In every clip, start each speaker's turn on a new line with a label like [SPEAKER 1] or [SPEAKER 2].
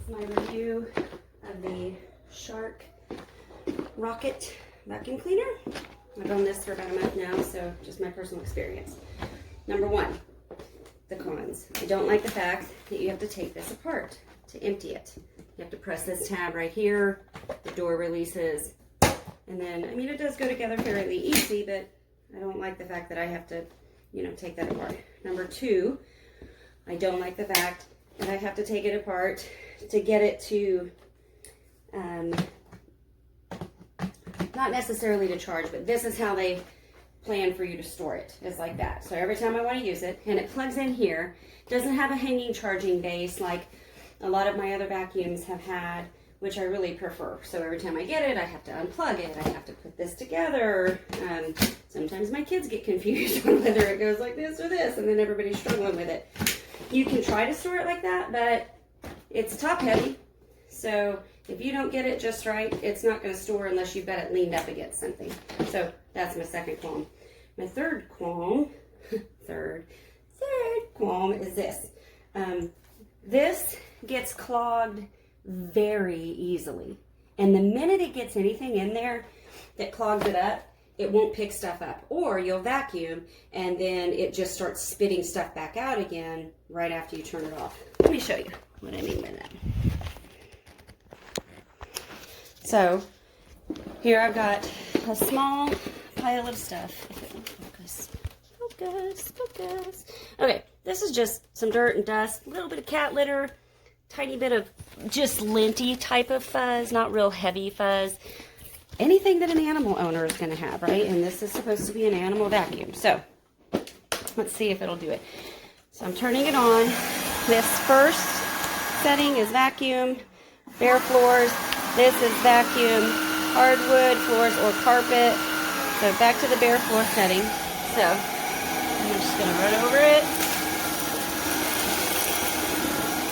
[SPEAKER 1] is my review of the Shark Rocket vacuum cleaner. I've owned this for about a month now, so just my personal experience. Number one, the cons. I don't like the fact that you have to take this apart to empty it. You have to press this tab right here, the door releases, and then, I mean, it does go together fairly easy, but I don't like the fact that I have to, you know, take that apart. Number two, I don't like the fact that I have to take it apart to get it to, not necessarily to charge, but this is how they plan for you to store it. It's like that. So every time I want to use it, and it plugs in here, it doesn't have a hanging charging base like a lot of my other vacuums have had, which I really prefer. So every time I get it, I have to unplug it. I have to put this together. Sometimes my kids get confused on whether it goes like this or this, and then everybody's struggling with it. You can try to store it like that, but it's top heavy. So if you don't get it just right, it's not going to store unless you've got it leaned up against something. So that's my second qualm. My third qualm, third qualm is this. This gets clogged very easily. And the minute it gets anything in there that clogs it up, it won't pick stuff up. Or you'll vacuum and then it just starts spitting stuff back out again right after you turn it off. Let me show you what I mean by that. So here I've got a small pile of stuff. If it will focus. Okay, this is just some dirt and dust, a little bit of cat litter, tiny bit of just linty type of fuzz, not real heavy fuzz. Anything that an animal owner is going to have, right? And this is supposed to be an animal vacuum. So let's see if it'll do it. So I'm turning it on. This first setting is vacuum, bare floors. This is vacuum, hardwood floors or carpet. So back to the bare floor setting. So I'm just going to run over it.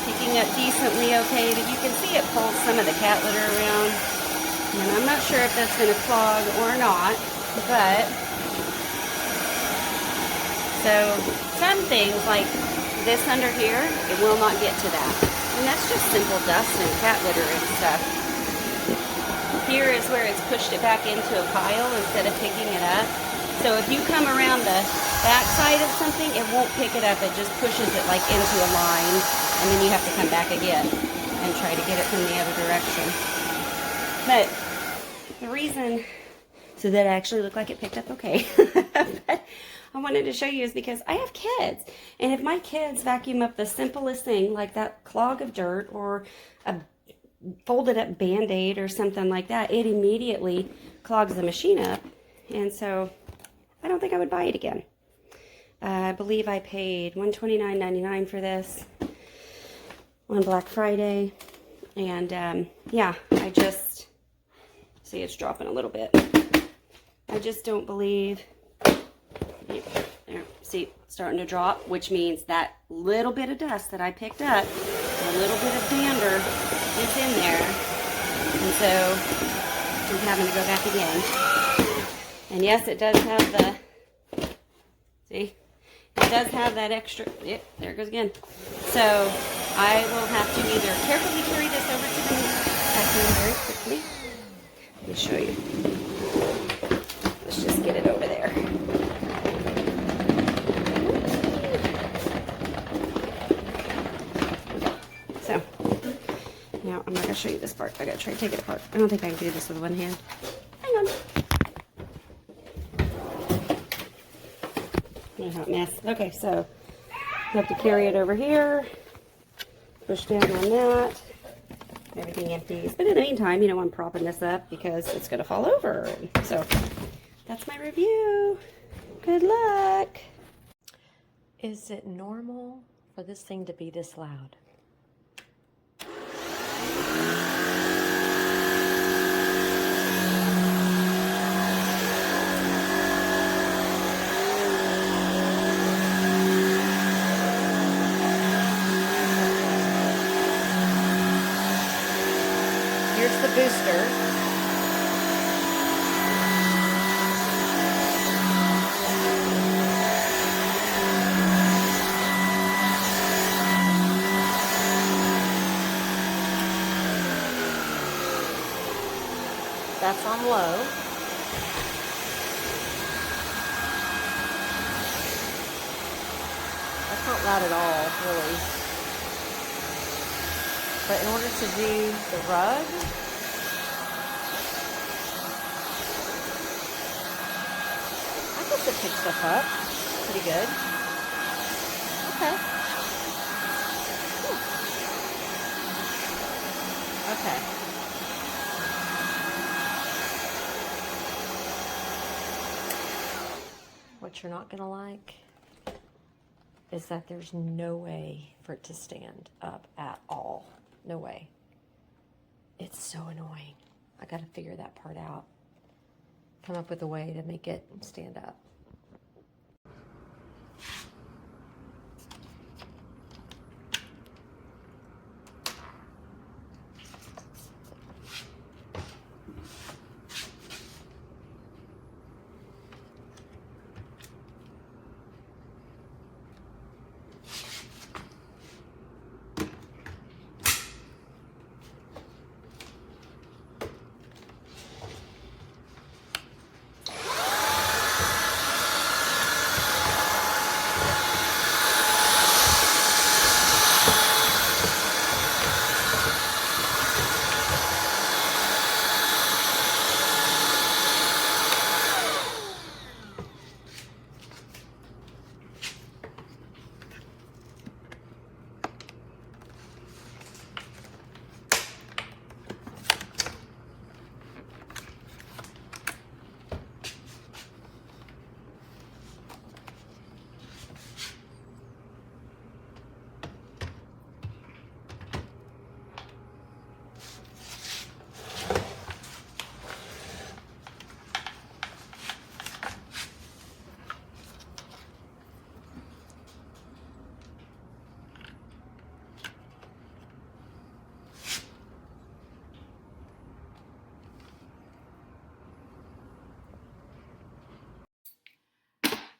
[SPEAKER 1] Picking up decently okay, but you can see it pulls some of the cat litter around. And I'm not sure if that's going to clog or not, but so some things like this under here, it will not get to that. And that's just simple dust and cat litter and stuff. Here is where it's pushed it back into a pile instead of picking it up. So if you come around the back side of something, it won't pick it up. It just pushes it like into a line, and then you have to come back again and try to get it from the other direction. But the reason, so that actually looked like it picked up okay, but I wanted to show you is because I have kids. And if my kids vacuum up the simplest thing, like that clog of dirt or a folded up Band-Aid or something like that, it immediately clogs the machine up. And so I don't think I would buy it again. I believe I paid $129.99 for this on Black Friday. And yeah, I just, see it's dropping a little bit. I just don't believe, there, see, it's starting to drop, which means that little bit of dust that I picked up, a little bit of dander is in there. And so I'm having to go back again. And yes, it does have the, see, it does have that extra, yep, there it goes again. So I will have to either carefully carry this over to the vacuum very quickly. Let me show you. Let's just get it over there. So now I'm not going to show you this part. I got to try to take it apart. I don't think I can do this with one hand. Hang on. What a hot mess. Okay, so you have to carry it over here. Push down on that. Everything empties. But in the meantime, you know, I'm propping this up because it's going to fall over. So that's my review. Good luck.
[SPEAKER 2] Is it normal for this thing to be this loud? Here's the booster. That's on low. That's not loud at all, really. But in order to do the rug, I guess it picks stuff up pretty good. Okay. Okay. What you're not gonna like is that there's no way for it to stand up at all. No way. It's so annoying. I gotta figure that part out. Come up with a way to make it stand up.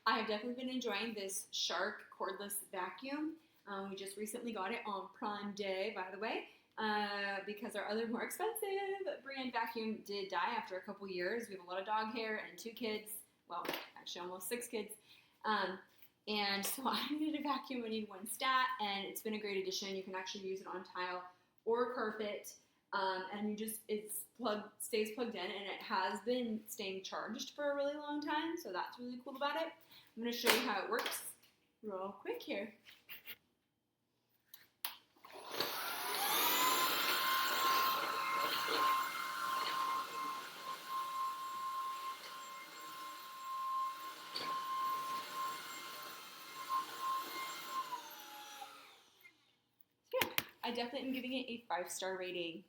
[SPEAKER 3] I have definitely been enjoying this Shark cordless vacuum. We just recently got it on Prime Day, by the way, because our other more expensive brand vacuum did die after a couple years. We have a lot of dog hair and 2 kids. Well, actually almost 6 kids. And so I needed a vacuum. I needed one stat, and it's been a great addition. You can actually use it on tile or carpet, and stays plugged in, and it has been staying charged for a really long time, so that's really cool about it. I'm going to show you how it works real quick here. Yeah, I definitely am giving it a 5-star rating.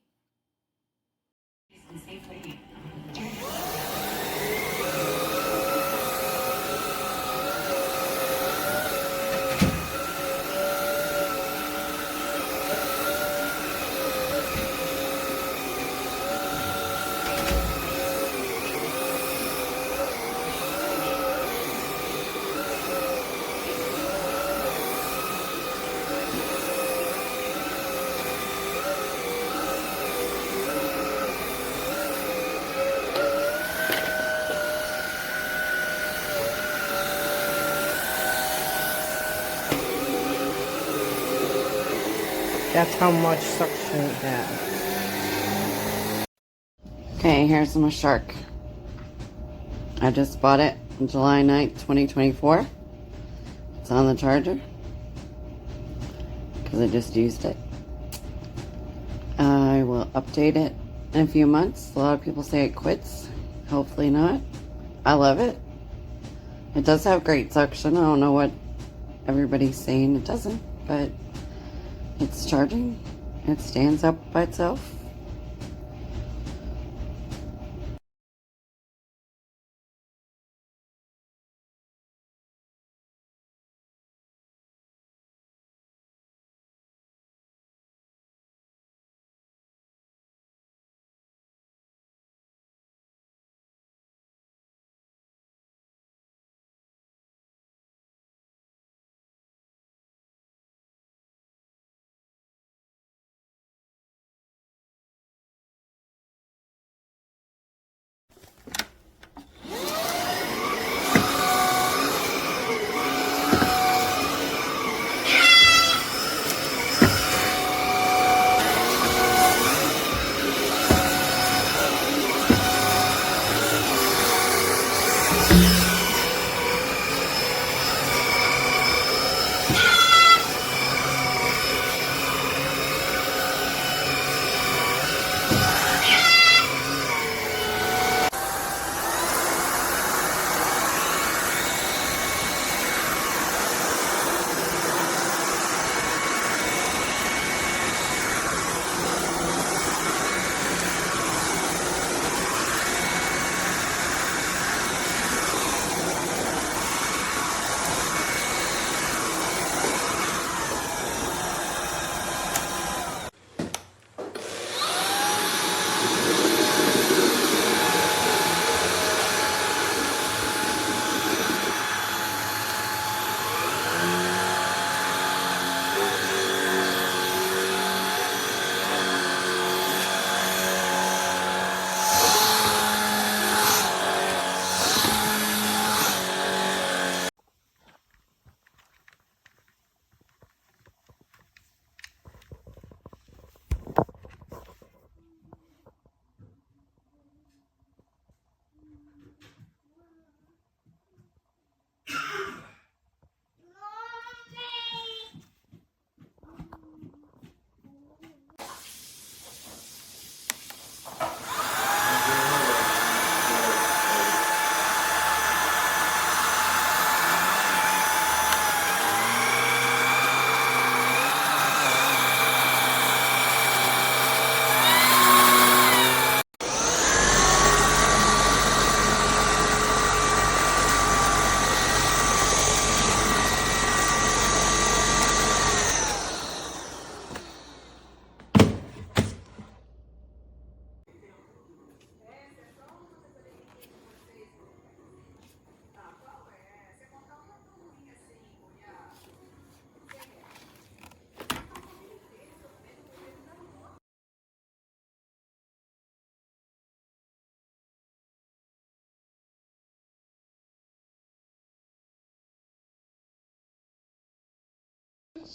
[SPEAKER 4] That's how much suction it has.
[SPEAKER 5] Okay, here's my Shark. I just bought it on July 9th, 2024. It's on the charger because I just used it. I will update it in a few months. A lot of people say it quits. Hopefully not. I love it. It does have great suction. I don't know what everybody's saying it doesn't, but it's charging. It stands up by itself.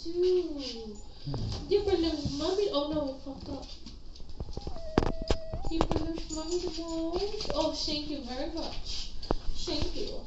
[SPEAKER 6] too. Different mommy. Oh no, it popped up. Different mommy the most. Oh, thank you very much. Thank you.